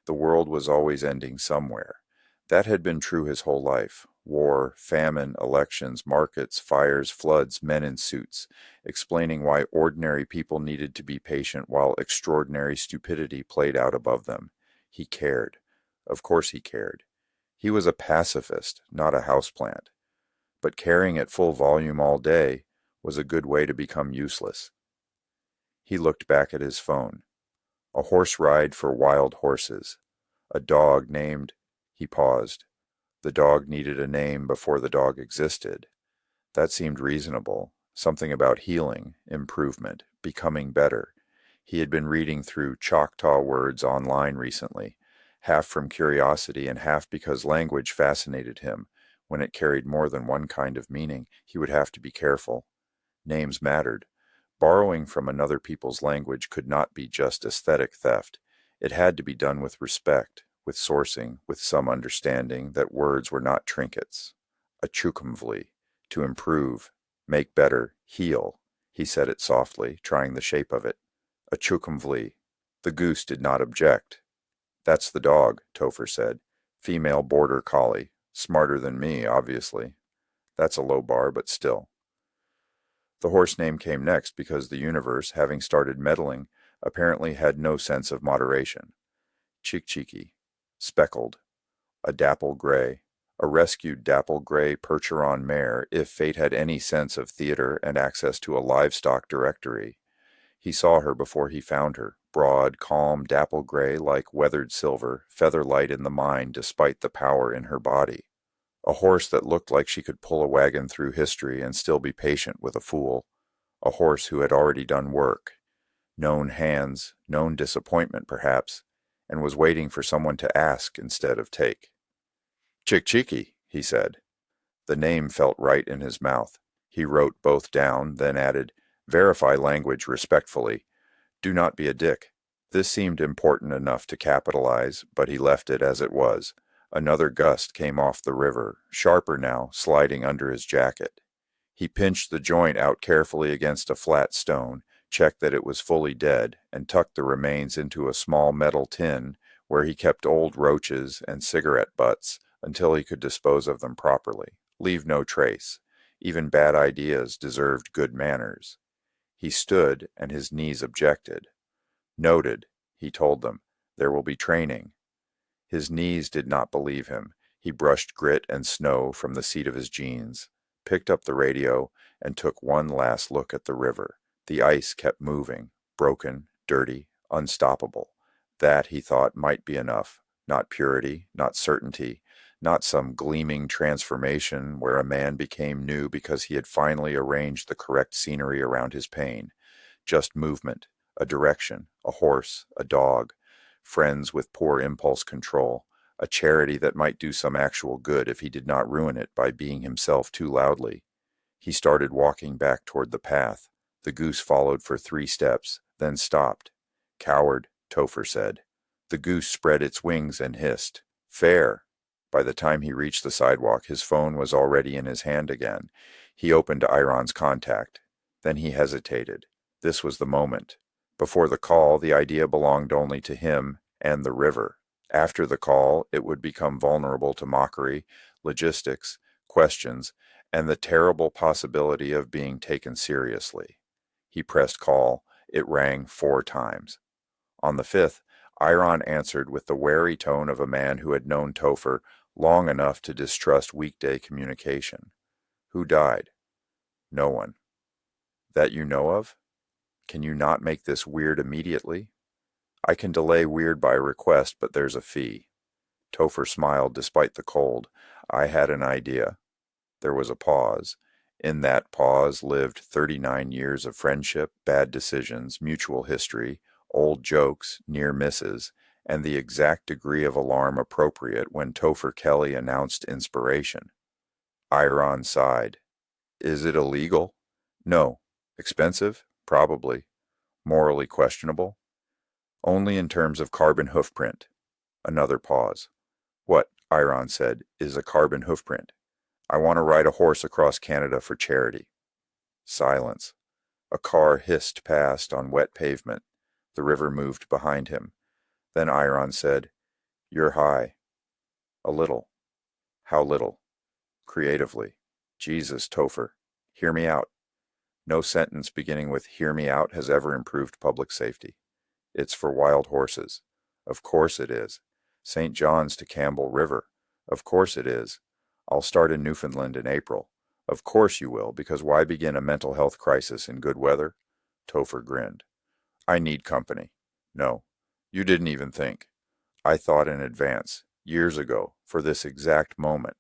The world was always ending somewhere. That had been true his whole life. War, famine, elections, markets, fires, floods, men in suits, explaining why ordinary people needed to be patient while extraordinary stupidity played out above them. He cared. Of course he cared. He was a pacifist, not a houseplant. But carrying at full volume all day was a good way to become useless. He looked back at his phone. A horse ride for wild horses. A dog named... He paused. The dog needed a name before the dog existed. That seemed reasonable. Something about healing, improvement, becoming better. He had been reading through Choctaw words online recently, half from curiosity and half because language fascinated him. When it carried more than one kind of meaning, he would have to be careful. Names mattered. Borrowing from another people's language could not be just aesthetic theft. It had to be done with respect, with sourcing, with some understanding that words were not trinkets. Achukumvli, to improve, make better, heal. He said it softly, trying the shape of it. Achukumvli. The goose did not object. That's the dog, Topher said. Female border collie. Smarter than me, obviously. That's a low bar, but still. The horse name came next because the universe, having started meddling, apparently had no sense of moderation. Chick-Cheeky. Speckled. A dapple gray. A rescued dapple gray Percheron mare, if fate had any sense of theater and access to a livestock directory. He saw her before he found her, broad, calm, dapple gray like weathered silver, feather light in the mind despite the power in her body. A horse that looked like she could pull a wagon through history and still be patient with a fool. A horse who had already done work, known hands, known disappointment perhaps, and was waiting for someone to ask instead of take. Chick-Cheeky, he said. The name felt right in his mouth. He wrote both down, then added, Verify language respectfully. Do not be a dick. This seemed important enough to capitalize, but he left it as it was. Another gust came off the river, sharper now, sliding under his jacket. He pinched the joint out carefully against a flat stone, checked that it was fully dead, and tucked the remains into a small metal tin where he kept old roaches and cigarette butts until he could dispose of them properly, leave no trace. Even bad ideas deserved good manners. He stood, and his knees objected. Noted, he told them. There will be training. His knees did not believe him. He brushed grit and snow from the seat of his jeans, picked up the radio, and took one last look at the river. The ice kept moving, broken, dirty, unstoppable. That, he thought, might be enough. Not purity, not certainty, not some gleaming transformation where a man became new because he had finally arranged the correct scenery around his pain. Just movement, a direction, a horse, a dog, friends with poor impulse control, a charity that might do some actual good if he did not ruin it by being himself too loudly. He started walking back toward the path. The goose followed for 3 steps, then stopped. Coward, Topher said. The goose spread its wings and hissed. Fair. By the time he reached the sidewalk, his phone was already in his hand again. He opened Iron's contact. Then he hesitated. This was the moment. Before the call, the idea belonged only to him and the river. After the call, it would become vulnerable to mockery, logistics, questions, and the terrible possibility of being taken seriously. He pressed call. It rang 4 times. On the 5th, Iron answered with the wary tone of a man who had known Topher long enough to distrust weekday communication. Who died? No one. That you know of? Can you not make this weird immediately? I can delay weird by request, but there's a fee. Topher smiled despite the cold. I had an idea. There was a pause. In that pause lived 39 years of friendship, bad decisions, mutual history, old jokes, near misses, and the exact degree of alarm appropriate when Topher Kelly announced inspiration. Iron sighed. Is it illegal? No. Expensive? Probably. Morally questionable? Only in terms of carbon hoofprint. Another pause. What, Iron said, is a carbon hoofprint? I want to ride a horse across Canada for charity. Silence. A car hissed past on wet pavement. The river moved behind him. Then Iron said, You're high. A little. How little? Creatively. Jesus, Topher. Hear me out. No sentence beginning with "hear me out" has ever improved public safety. It's for wild horses. Of course it is. St. John's to Campbell River. Of course it is. I'll start in Newfoundland in April. Of course you will, because why begin a mental health crisis in good weather? Topher grinned. I need company. No, you didn't even think. I thought in advance, years ago, for this exact moment.